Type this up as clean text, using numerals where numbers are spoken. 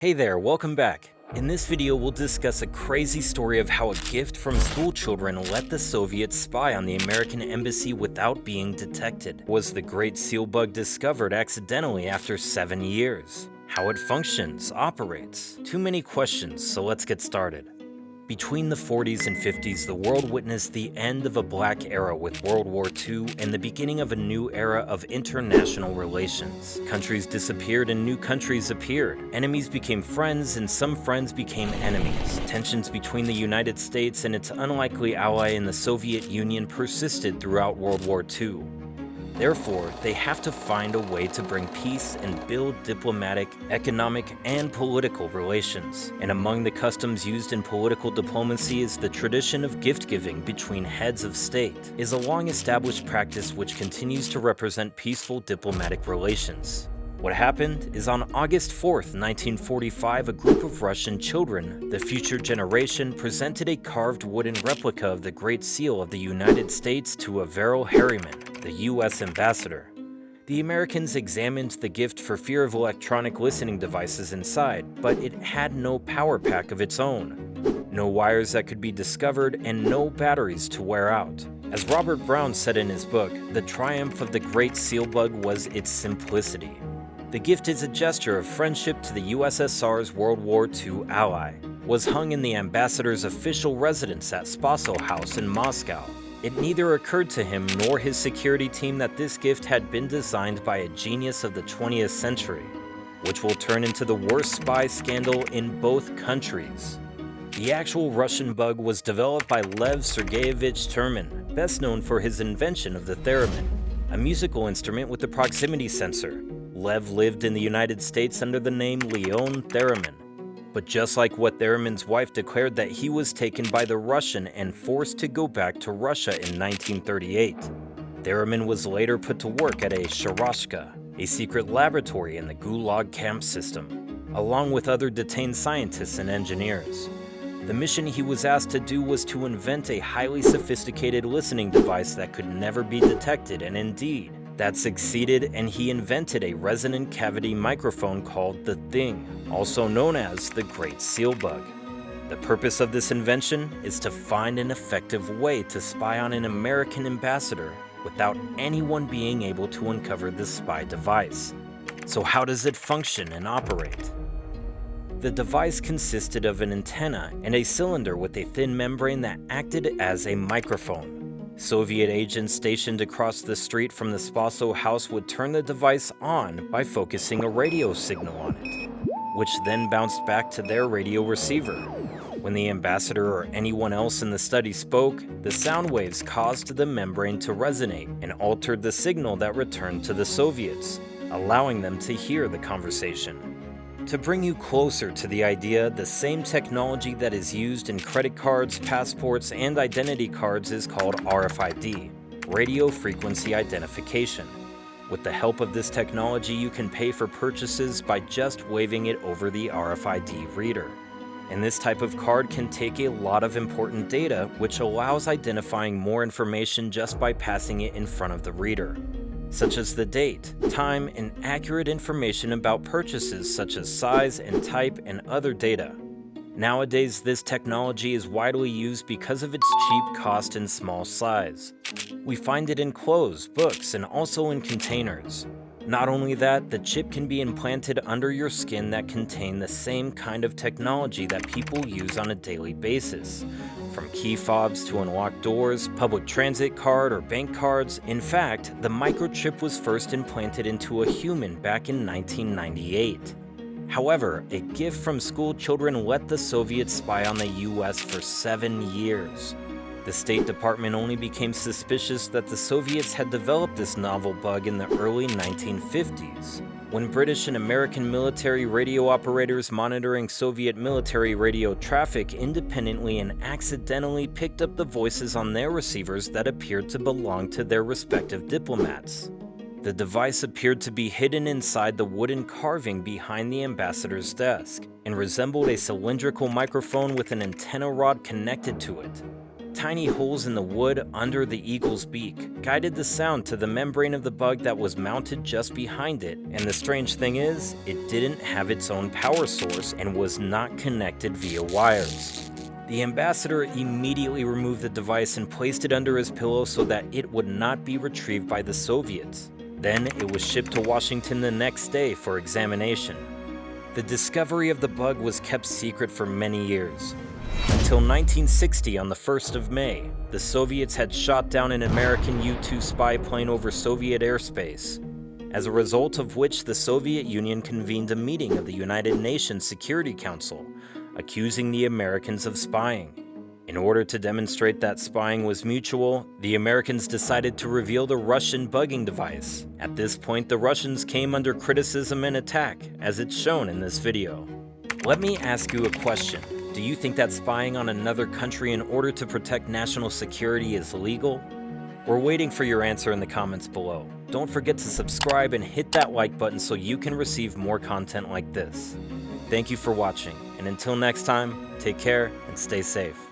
Hey there, welcome back. In this video, we'll discuss a crazy story of how a gift from school children let the Soviets spy on the American embassy without being detected. Was the Great Seal Bug discovered accidentally after 7 years? How it functions, operates? Too many questions, so let's get started. Between the 40s and 50s, the world witnessed the end of a black era with World War II and the beginning of a new era of international relations. Countries disappeared and new countries appeared. Enemies became friends and some friends became enemies. Tensions between the United States and its unlikely ally in the Soviet Union persisted throughout World War II. Therefore, they have to find a way to bring peace and build diplomatic, economic, and political relations. And among the customs used in political diplomacy is the tradition of gift-giving between heads of state, is a long-established practice which continues to represent peaceful diplomatic relations. What happened is on August 4th, 1945, a group of Russian children, the future generation, presented a carved wooden replica of the Great Seal of the United States to Averell Harriman, the U.S. ambassador. The Americans examined the gift for fear of electronic listening devices inside, but it had no power pack of its own, no wires that could be discovered, and no batteries to wear out. As Robert Brown said in his book, the triumph of the Great Seal Bug was its simplicity. The gift is a gesture of friendship to the USSR's World War II ally, was hung in the ambassador's official residence at Spaso House in Moscow. It neither occurred to him nor his security team that this gift had been designed by a genius of the 20th century, which will turn into the worst spy scandal in both countries. The actual Russian bug was developed by Lev Sergeyevich Terman, best known for his invention of the theremin, a musical instrument with a proximity sensor. Lev lived in the United States under the name Leon Theremin. But just like what Theremin's wife declared that he was taken by the Russian and forced to go back to Russia in 1938, Theremin was later put to work at a Sharashka, a secret laboratory in the Gulag camp system, along with other detained scientists and engineers. The mission he was asked to do was to invent a highly sophisticated listening device that could never be detected, and indeed, that succeeded, and he invented a resonant cavity microphone called the Thing, also known as the Great Seal Bug. The purpose of this invention is to find an effective way to spy on an American ambassador without anyone being able to uncover the spy device. So how does it function and operate? The device consisted of an antenna and a cylinder with a thin membrane that acted as a microphone. Soviet agents stationed across the street from the Spaso house would turn the device on by focusing a radio signal on it, which then bounced back to their radio receiver. When the ambassador or anyone else in the study spoke, the sound waves caused the membrane to resonate and altered the signal that returned to the Soviets, allowing them to hear the conversation. To bring you closer to the idea, the same technology that is used in credit cards, passports, and identity cards is called RFID, Radio Frequency Identification. With the help of this technology, you can pay for purchases by just waving it over the RFID reader. And this type of card can take a lot of important data, which allows identifying more information just by passing it in front of the reader, such as the date, time, and accurate information about purchases such as size and type and other data. Nowadays, this technology is widely used because of its cheap cost and small size. We find it in clothes, books, and also in containers. Not only that, the chip can be implanted under your skin that contain the same kind of technology that people use on a daily basis. From key fobs to unlock doors, public transit card, or bank cards. In fact, the microchip was first implanted into a human back in 1998. However, a gift from school children let the Soviets spy on the US for 7 years. The State Department only became suspicious that the Soviets had developed this novel bug in the early 1950s, when British and American military radio operators monitoring Soviet military radio traffic independently and accidentally picked up the voices on their receivers that appeared to belong to their respective diplomats. The device appeared to be hidden inside the wooden carving behind the ambassador's desk and resembled a cylindrical microphone with an antenna rod connected to it. Tiny holes in the wood under the eagle's beak guided the sound to the membrane of the bug that was mounted just behind it, and the strange thing is, it didn't have its own power source and was not connected via wires. The ambassador immediately removed the device and placed it under his pillow so that it would not be retrieved by the Soviets. Then it was shipped to Washington the next day for examination. The discovery of the bug was kept secret for many years. Until 1960, on the 1st of May, the Soviets had shot down an American U-2 spy plane over Soviet airspace, as a result of which the Soviet Union convened a meeting of the United Nations Security Council, accusing the Americans of spying. In order to demonstrate that spying was mutual, the Americans decided to reveal the Russian bugging device. At this point, the Russians came under criticism and attack, as it's shown in this video. Let me ask you a question. Do you think that spying on another country in order to protect national security is legal? We're waiting for your answer in the comments below. Don't forget to subscribe and hit that like button so you can receive more content like this. Thank you for watching, and until next time, take care and stay safe.